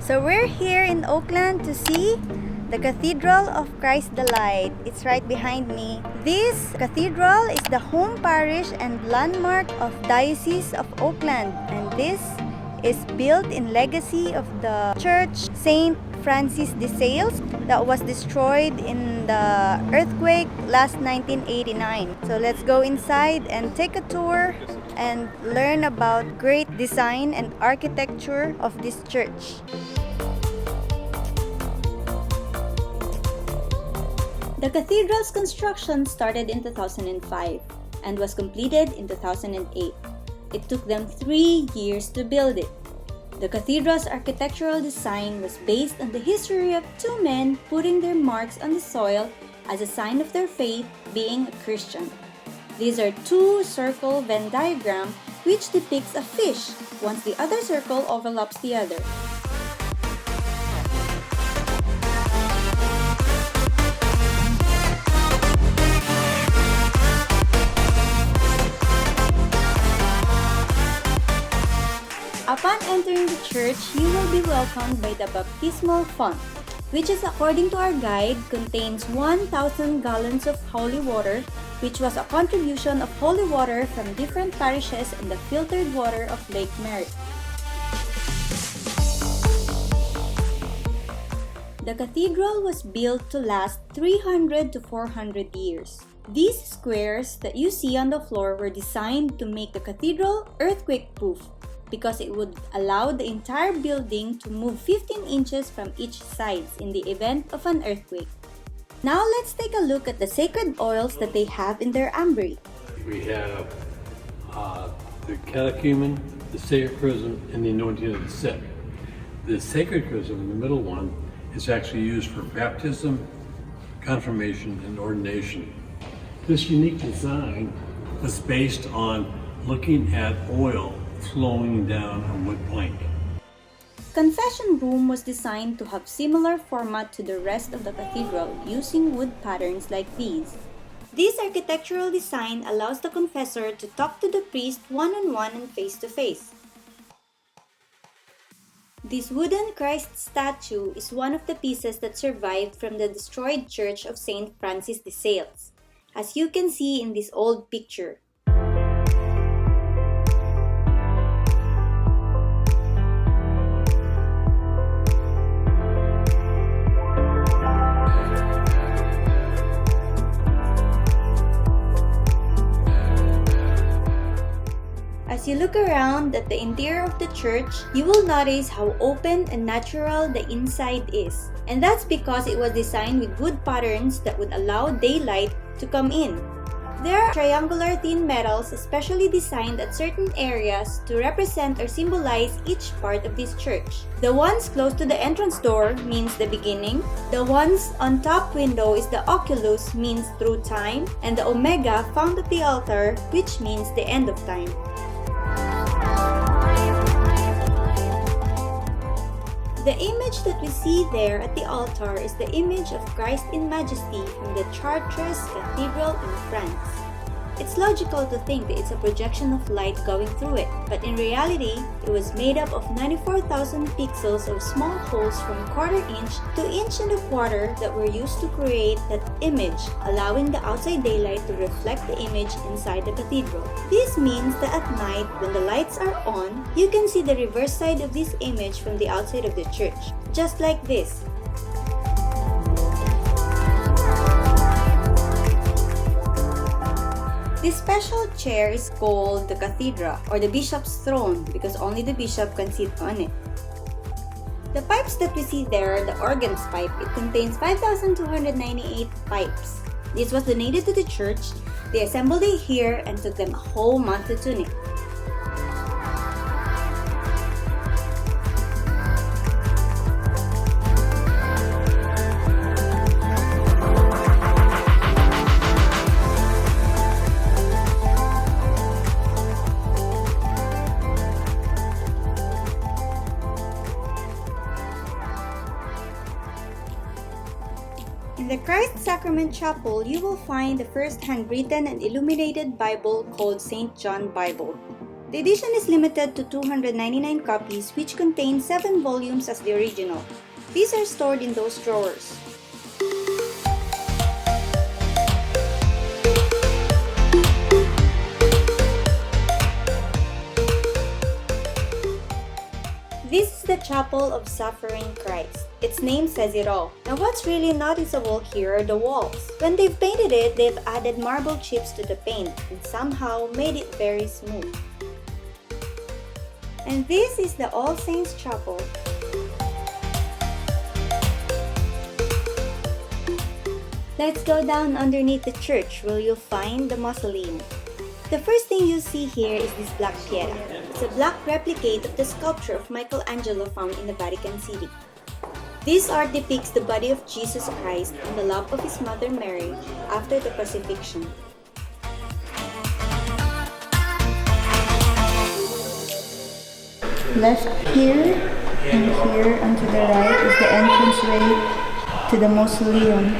So we're here in Oakland to see the Cathedral of Christ the Light. It's right behind me. This cathedral is the home parish and landmark of Diocese of Oakland, and this is built in legacy of the church Saint Francis de Sales that was destroyed in the earthquake last 1989. So let's go inside and take a tour and learn about great design and architecture of this church. The cathedral's construction started in 2005 and was completed in 2008. It took them 3 years to build it. The cathedral's architectural design was based on the history of two men putting their marks on the soil as a sign of their faith, being a Christian. These are two circle Venn diagram which depicts a fish once the other circle overlaps the other. Upon entering the church, you will be welcomed by the baptismal font, which is, according to our guide, contains 1,000 gallons of holy water, which was a contribution of holy water from different parishes and the filtered water of Lake Mary. The cathedral was built to last 300 to 400 years. These squares that you see on the floor were designed to make the cathedral earthquake-proof, because it would allow the entire building to move 15 inches from each side in the event of an earthquake. Now let's take a look at the sacred oils that they have in their ambry. We have the catechumen, the sacred chrism, and the anointing of the sick. The sacred chrism, the middle one, is actually used for baptism, confirmation, and ordination. This unique design was based on looking at oil flowing down a wood plank. Confession room was designed to have similar format to the rest of the cathedral, using wood patterns like these. This architectural design allows the confessor to talk to the priest one-on-one and face-to-face. This wooden Christ statue is one of the pieces that survived from the destroyed church of Saint Francis de Sales, as you can see in this old picture. As you look around at the interior of the church, you will notice how open and natural the inside is. And that's because it was designed with wood patterns that would allow daylight to come in. There are triangular thin metals especially designed at certain areas to represent or symbolize each part of this church. The ones close to the entrance door means the beginning, the ones on top window is the oculus, means through time, and the omega found at the altar, which means the end of time. The image that we see there at the altar is the image of Christ in majesty from the Chartres Cathedral in France. It's logical to think that it's a projection of light going through it, but in reality, it was made up of 94,000 pixels of small holes from quarter-inch to inch and a quarter that were used to create that image, allowing the outside daylight to reflect the image inside the cathedral. This means that at night, when the lights are on, you can see the reverse side of this image from the outside of the church, just like this. This special chair is called the cathedra, or the bishop's throne, because only the bishop can sit on it. The pipes that we see there are the organ's pipe. It contains 5,298 pipes. This was donated to the church. They assembled it here and took them a whole month to tune it. In the Christ Sacrament Chapel, you will find the first handwritten and illuminated Bible called St. John Bible. The edition is limited to 299 copies, which contain 7 volumes as the original. These are stored in those drawers. This is the Chapel of Suffering Christ. Its name says it all. Now what's really noticeable here are the walls. When they've painted it, they've added marble chips to the paint and somehow made it very smooth. And this is the All Saints Chapel. Let's go down underneath the church where you'll find the Mausoleum. The first thing you'll see here is this black pieta. It's a black replicate of the sculpture of Michelangelo found in the Vatican City. This art depicts the body of Jesus Christ on the lap of his mother Mary after the crucifixion. Left here and here and to the right is the entranceway to the mausoleum.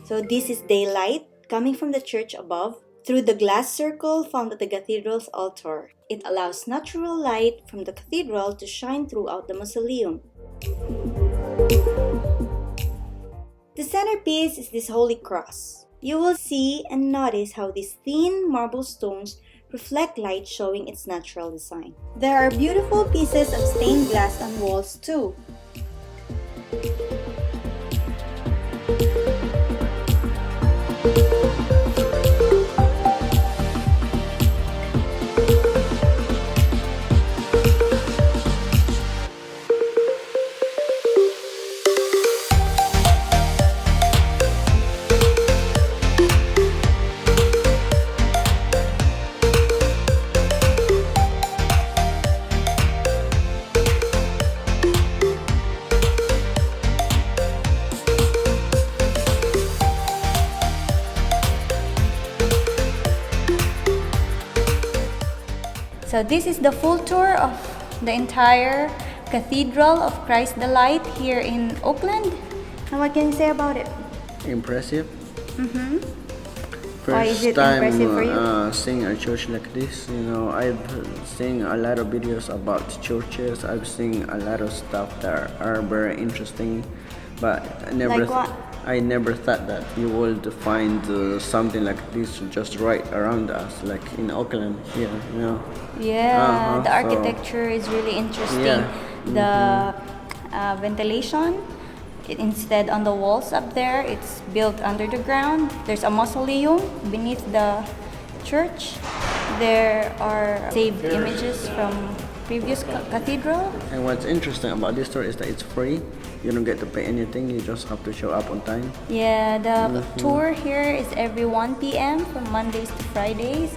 So this is daylight coming from the church above through the glass circle found at the cathedral's altar. It allows natural light from the cathedral to shine throughout the mausoleum. The centerpiece is this holy cross. You will see and notice how these thin marble stones reflect light, showing its natural design. There are beautiful pieces of stained glass on walls too. So this is the full tour of the entire Cathedral of Christ the Light here in Oakland. And what can you say about it? Impressive. Why is First it time impressive for you? seeing a church like this. You know, I've seen a lot of videos about churches. I've seen a lot of stuff that are very interesting, but Like what? I never thought that you would find something like this just right around us, like in Oakland here. You know. Yeah, the So- architecture is really interesting. Yeah. The ventilation, instead on the walls up there, it's built under the ground. There's a mausoleum beneath the church. There are saved images from previous cathedral. And what's interesting about this tour is that it's free. You don't get to pay anything. You just have to show up on time. Yeah, the tour here is every 1 p.m. from Mondays to Fridays.